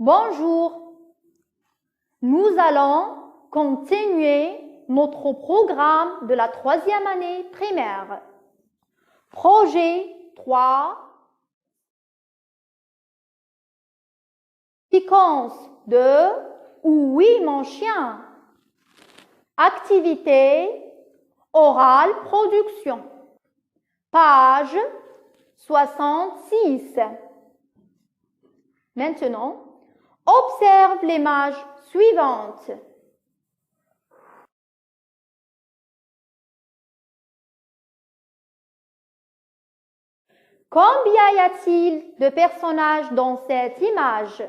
Bonjour, nous allons continuer notre programme de la 3e année primaire. Projet 3, séquence de Oui mon chien. Activité orale production. Page 66. Maintenant, observe l'image suivante. Combien y a-t-il de personnages dans cette image?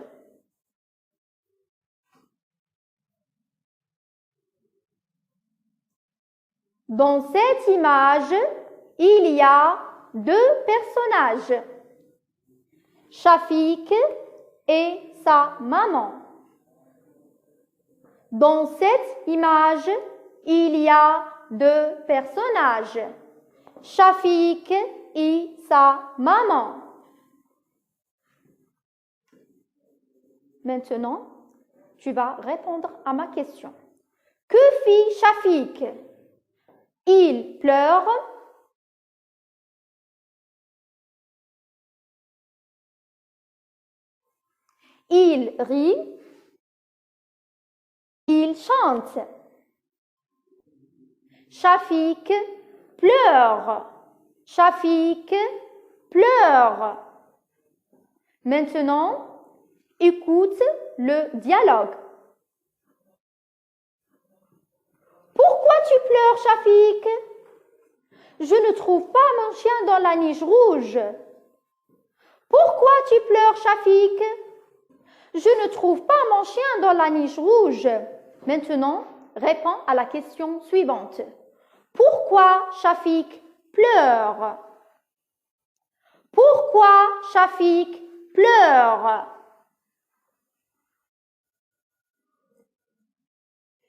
Dans cette image, il y a 2 personnages, Shafik et sa maman. Dans cette image, il y a 2 personnages, Shafik et sa maman. Maintenant, tu vas répondre à ma question. Que fit Shafik? Il pleure. Il rit. Il chante. Shafik pleure. Shafik pleure. Maintenant, écoute le dialogue. Pourquoi tu pleures, Shafik? Je ne trouve pas mon chien dans la niche rouge. Pourquoi tu pleures, Shafik? Je ne trouve pas mon chien dans la niche rouge. Maintenant, réponds à la question suivante. Pourquoi Shafik pleure? Pourquoi Shafik pleure?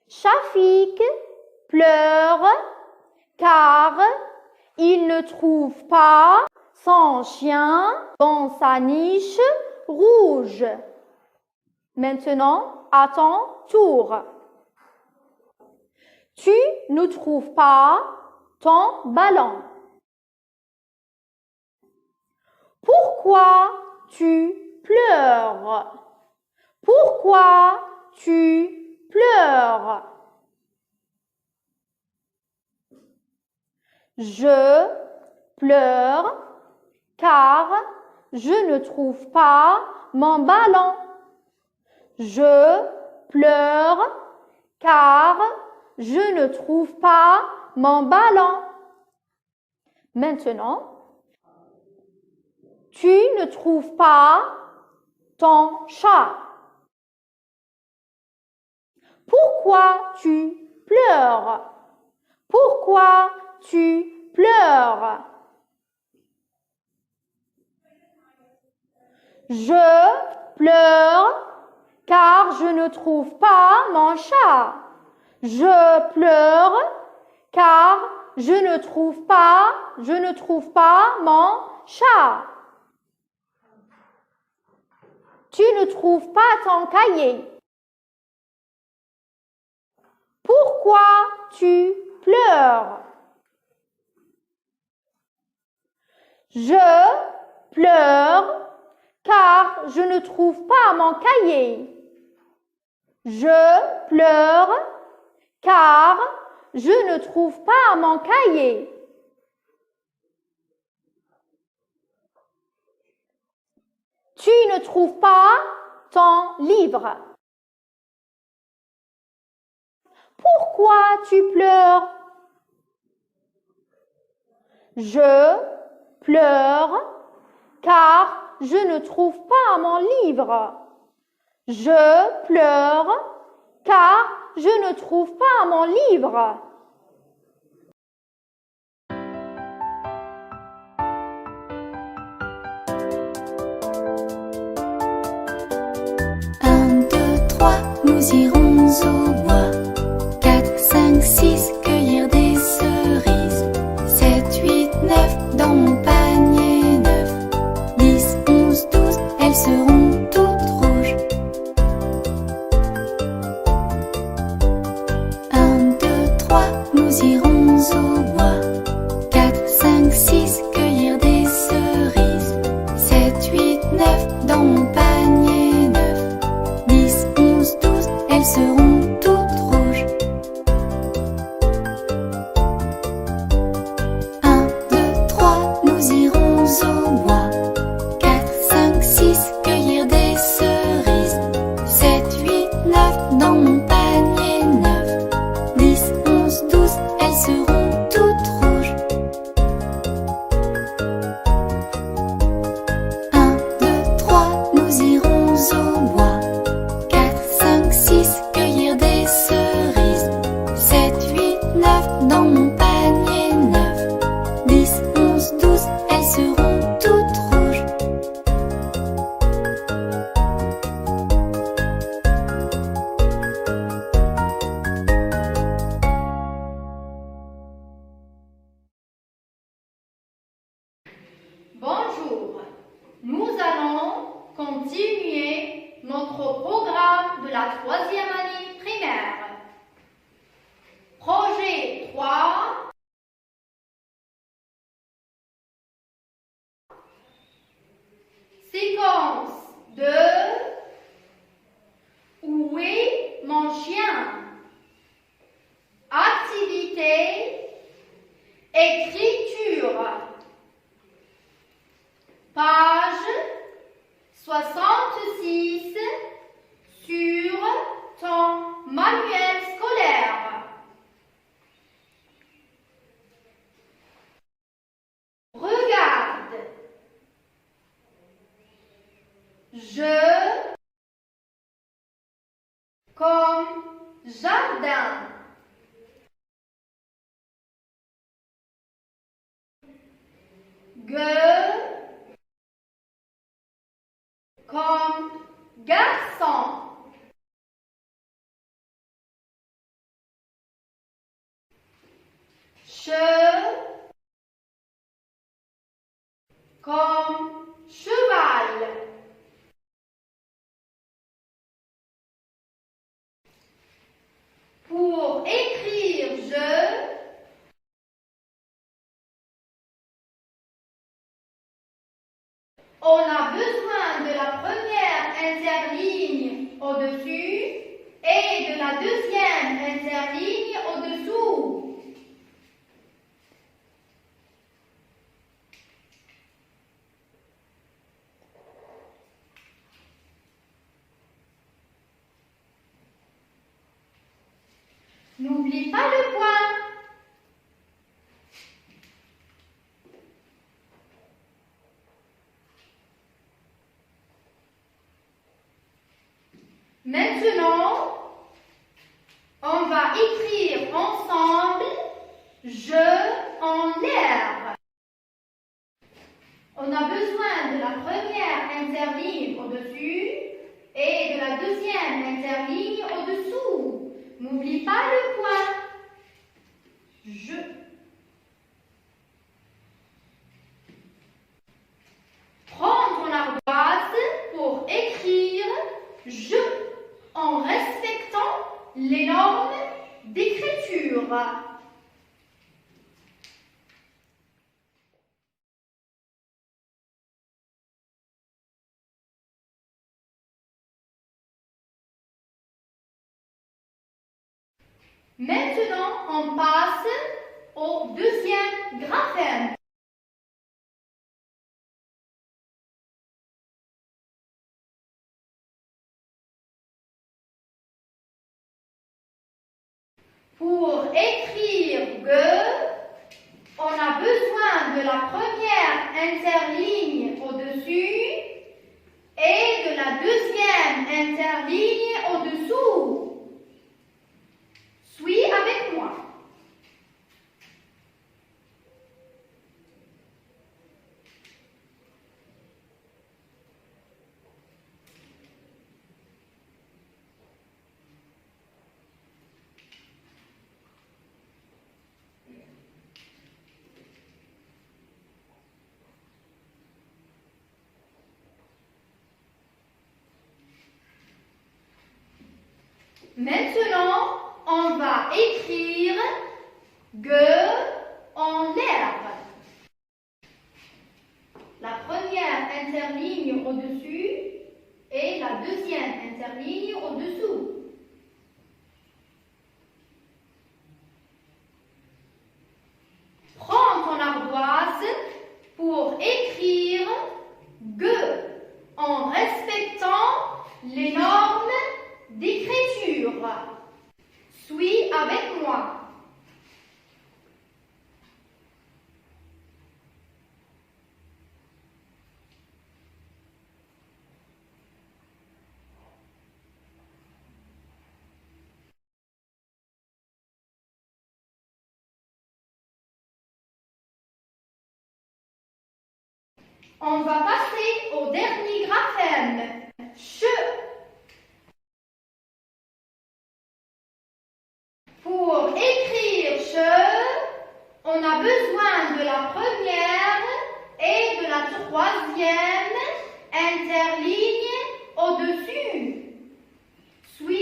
Shafik pleure car il ne trouve pas son chien dans sa niche rouge. Maintenant, à ton tour. Tu ne trouves pas ton ballon. Pourquoi tu pleures? Pourquoi tu pleures? Je pleure car je ne trouve pas mon ballon. Je pleure car je ne trouve pas mon ballon. Maintenant, tu ne trouves pas ton chat. Pourquoi tu pleures? Pourquoi tu pleures? Je pleure car je ne trouve pas mon chat. Je pleure car je ne trouve pas mon chat. Tu ne trouves pas ton cahier. Pourquoi tu pleures? Je pleure car je ne trouve pas mon cahier. Je pleure car je ne trouve pas mon cahier. Tu ne trouves pas ton livre. Pourquoi tu pleures? Je pleure car je ne trouve pas mon livre. Je pleure car je ne trouve pas mon livre. Nous irons au bois. 4, 5, 6, cueillir des cerises. 7, 8, 9, dans mon panier neuf. 10, 11, 12, elles seront toutes rouges. la 3e année primaire. Projet 3. Séquence 2. Où est mon chien? Activité. Écriture. Page 66 sur ton manuel scolaire. Regarde. Je comme jardin. Gueux comme garçon. Che comme cheval. Pour écrire je, on a besoin de la première interligne au-dessus et de la deuxième interligne au-dessous. N'oublie pas le point. Maintenant, on va écrire ensemble « Je » en l'air. On a besoin de la première interligne au-dessus et de la deuxième interligne au-dessous. N'oublie pas le point. Je. Prends ton ardoise pour écrire « Je » en respectant les normes d'écriture. Maintenant, on passe au deuxième graphème. Pour écrire gueux, on a besoin de la première interligne au-dessus et de la deuxième interligne au-dessous. Suis avec moi. Maintenant, on va écrire gueux en l'herbe. La première interligne au-dessus et la deuxième interligne au-dessous. Prends ton ardoise pour écrire gueux en respectant les normes d'écriture. Suis avec moi. On va passer au dernier graphème. Che. Pour écrire che, on a besoin de la première et de la troisième interligne au-dessus. Suis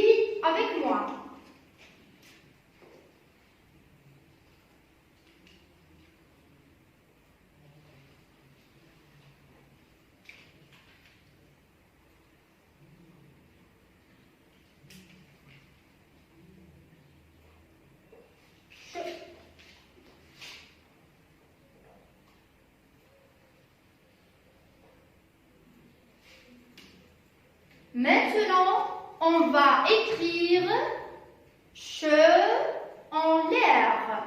Maintenant, on va écrire che en l'air.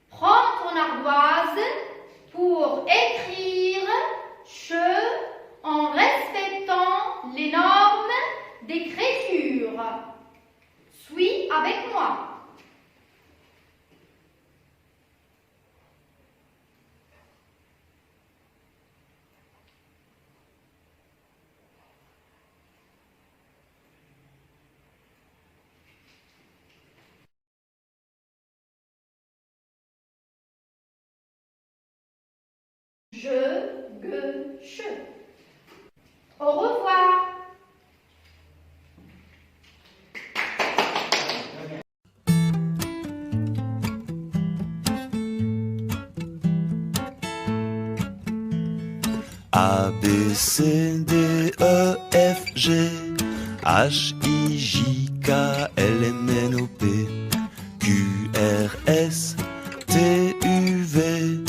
Prends ton ardoise pour écrire che en respectant les normes d'écriture. Suis avec moi. Je, ge, che. Au revoir. A, B, C, D, E, F, G, H, I, J, K, L, M, N, O, P, Q, R, S, T, U, V,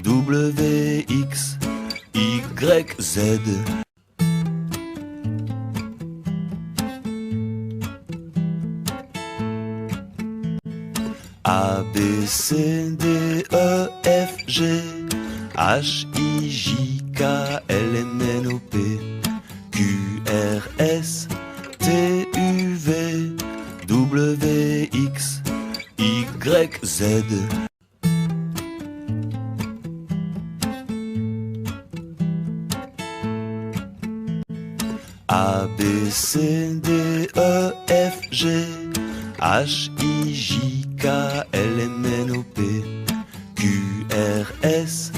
W, X, Y, Z. A, B, C, D, E, F, G, H, I, J, K, L, M, N, O, P, Q, R, S, T, U, V, W, X, Y, Z. A, B, C, D, E, F, G, H, I, J, K, L, M, N, O, P, Q, R, S,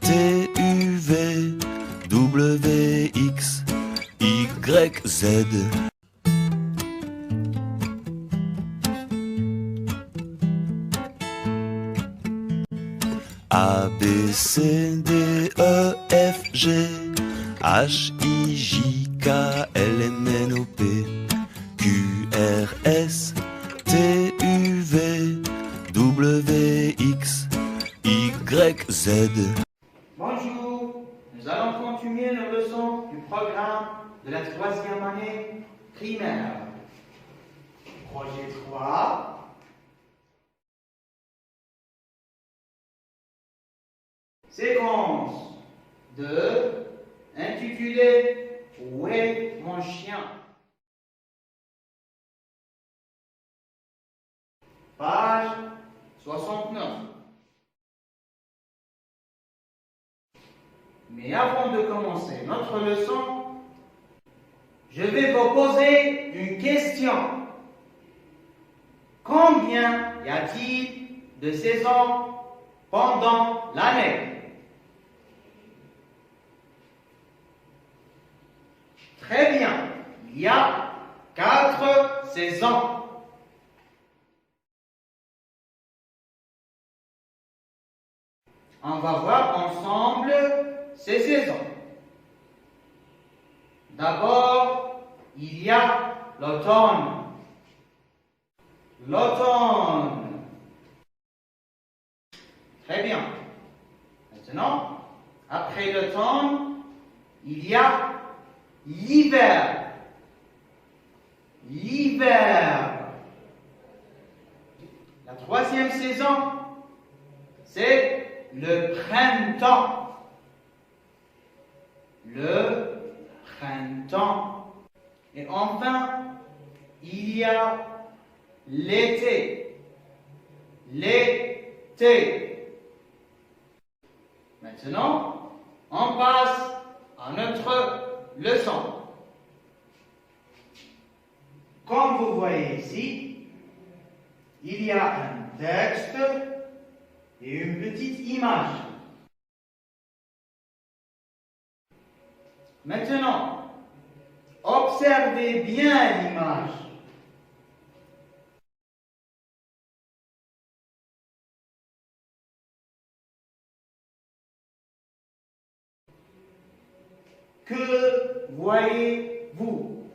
T, U, V, W, X, Y, Z. A, B, C, D, E, F, G, H, I, J, K, L, M, N, O, P, Q, R, S, T, U, V, W, X, Y, Z. Bonjour, nous allons continuer nos leçons du programme de la 3e année primaire. Projet 3. Séquence 2, intitulée Où est mon chien? Page 69. Mais avant de commencer notre leçon, je vais vous poser une question. Combien y a-t-il de saisons pendant l'année? Très bien, il y a 4 saisons. On va voir ensemble ces saisons. D'abord, il y a l'automne. L'automne. Très bien. Maintenant, après l'automne, il y a l'hiver. L'hiver. La 3e saison, c'est le printemps. Le printemps. Et enfin, il y a l'été. L'été. Maintenant, on passe à notre leçon. Comme vous voyez ici, il y a un texte et une petite image. Maintenant, observez bien l'image. Que voyez-vous?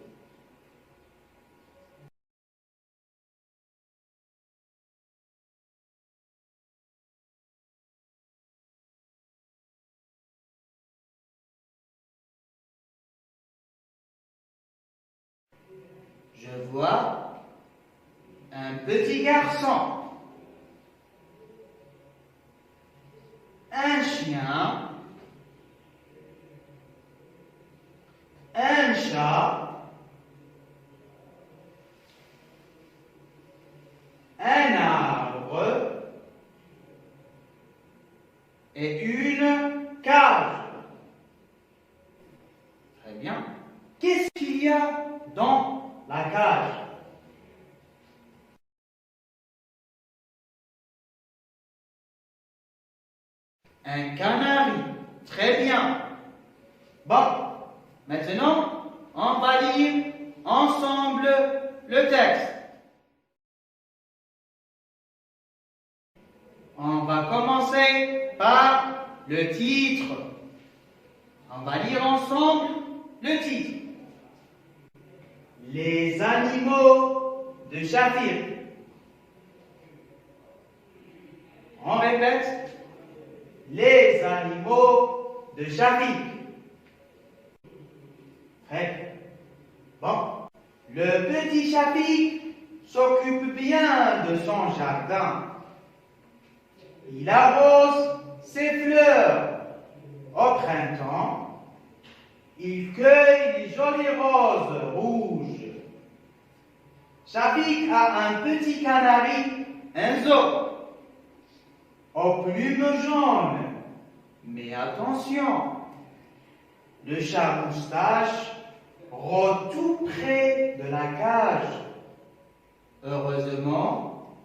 vois un petit garçon, un chien, un chat, un arbre et une cage. Très bien. Qu'est-ce qu'il y a dans la cage? Un canari. Très bien. Bon, maintenant, on va lire ensemble le texte. On va commencer par le titre. On va lire ensemble le titre. Les animaux de Shafir. On répète. Les animaux de Shafik. Très bon. Le petit Shafik s'occupe bien de son jardin. Il arrose ses fleurs. Au printemps, il cueille les jolies roses rouges. Shafik a un petit canari, Enzo, aux plumes jaunes. Mais attention, le chat moustache rôde tout près de la cage. Heureusement,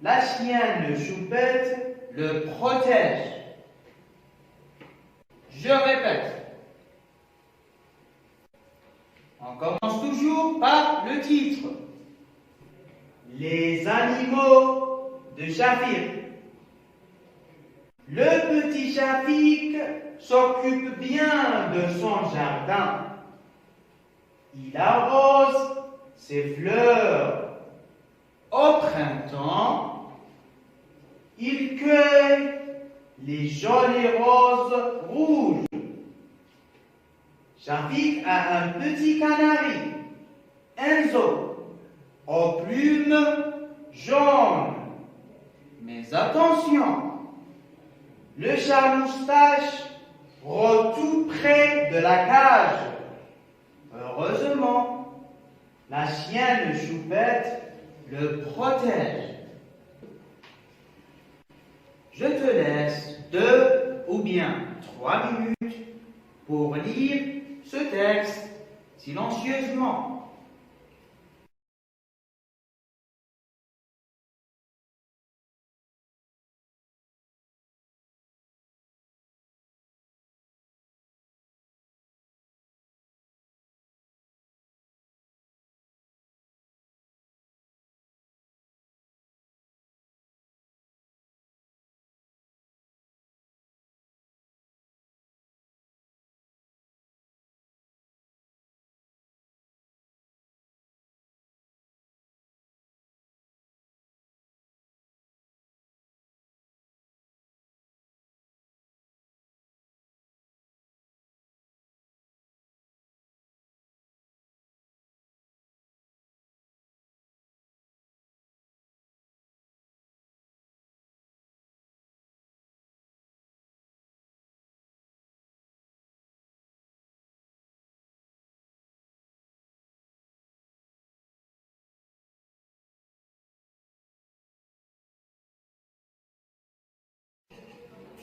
la chienne Choupette le protège. Je répète. On commence toujours par le titre. Les animaux de Shafir. Le petit Shafik s'occupe bien de son jardin. Il arrose ses fleurs. Au printemps, il cueille les jolies roses rouges. Shafik a un petit canari, Enzo, aux plumes jaunes. Mais attention, le chat moustache rôde tout près de la cage. Heureusement, la chienne Choupette le protège. Je te laisse 2 ou bien 3 minutes pour lire ce texte silencieusement.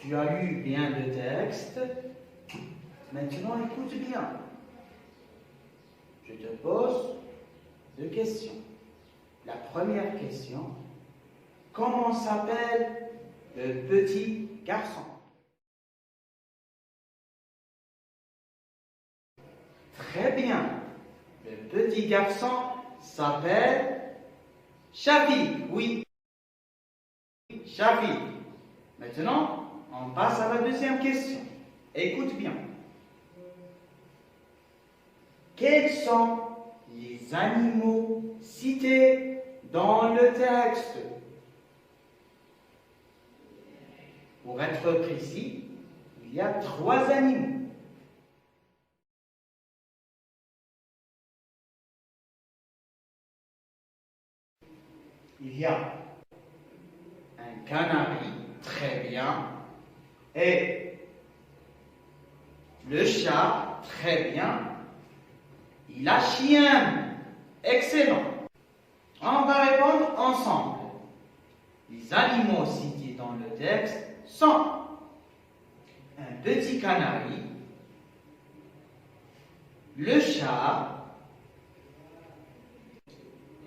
Tu as lu bien le texte. Maintenant, écoute bien. Je te pose 2 questions. La première question, comment s'appelle le petit garçon? Très bien. Le petit garçon s'appelle Shafik. Oui, Shafik. Maintenant, on passe à la deuxième question. Écoute bien. Quels sont les animaux cités dans le texte? Pour être précis, il y a 3 animaux. Il y a Un canari, très bien. et Le chat, très bien. Il a chien, excellent. On va répondre ensemble. Les animaux cités dans le texte sont un petit canari, le chat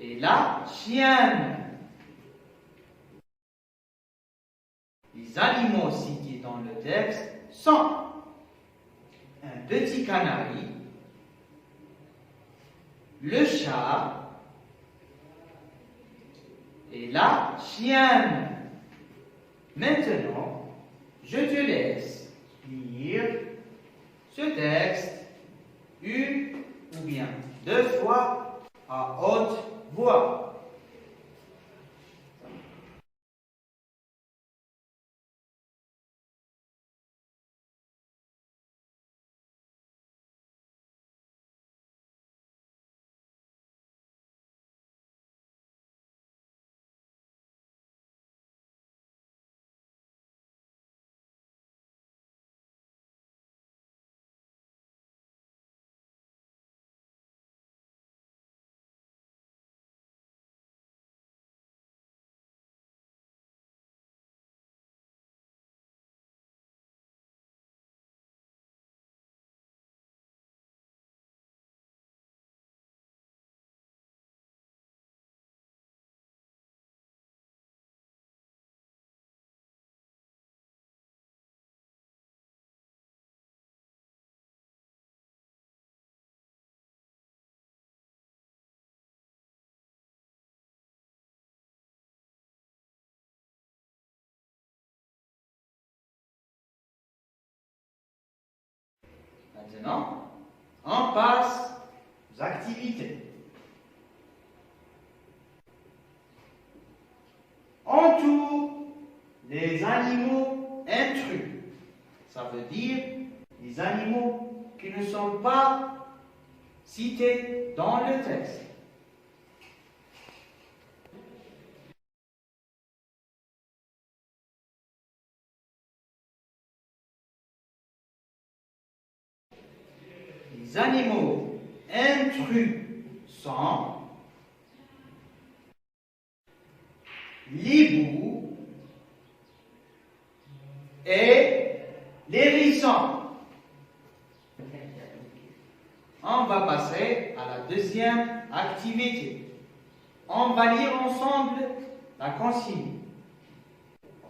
et la chienne. Les animaux cités dans le texte sont un petit canari, le chat et la chienne. Maintenant, je te laisse lire ce texte une ou bien deux fois à haute voix. Maintenant, on passe aux activités. Entoure les animaux intrus. Ça veut dire les animaux qui ne sont pas cités dans le texte. Les animaux intrus sont l'hibou et l'hérisson. On va passer à la deuxième activité. On va lire ensemble la consigne.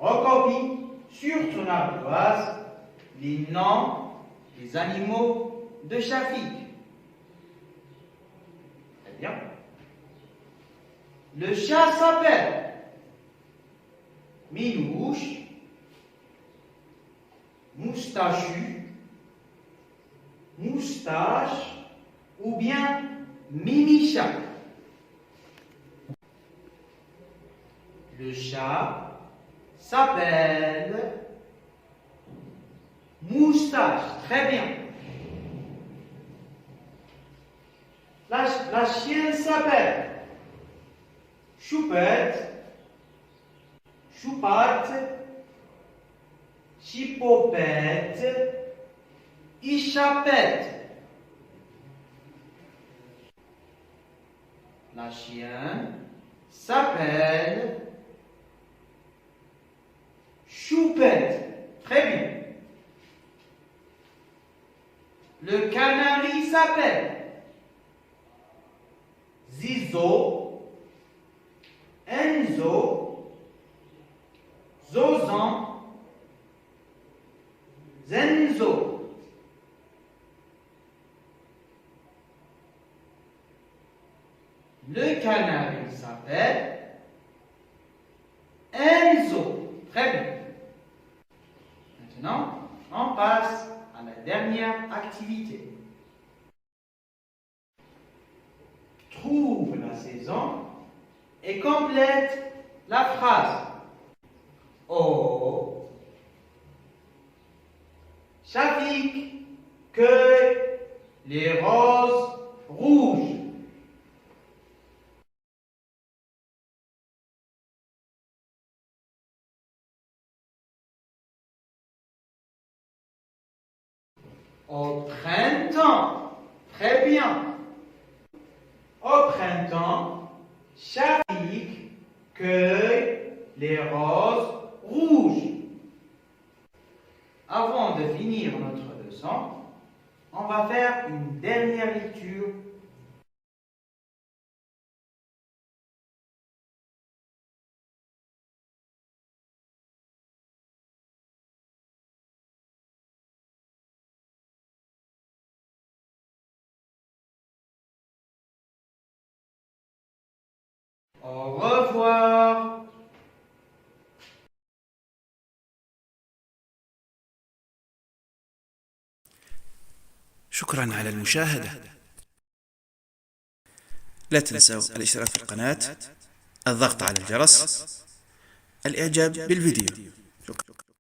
Recopie sur ton ardoise Les noms des animaux de Shafik. Très bien. Le chat s'appelle Milouche, Moustachu, Moustache ou bien Mimicha. Le chat s'appelle Moustache. Très bien. la chienne s'appelle Choupette, Choupate, Chipopette, Ichapette. La chienne s'appelle Choupette. Très bien. Le canari s'appelle Zizo, Enzo, Zozan, Zenzo. Le canari s'appelle Enzo. Très bien. Maintenant, on passe à la dernière activité. Trouve la saison Et complète la phrase. Oh, Shafik cueille les roses rouges. Au printemps. Très bien. Au printemps, Shafik cueille les roses rouges. Avant de finir notre leçon, on va faire une dernière lecture. Au revoir. شكرا على المشاهدة. لا تنسوا الاشتراك في القناة، الضغط على الجرس، الإعجاب بالفيديو. شكرا.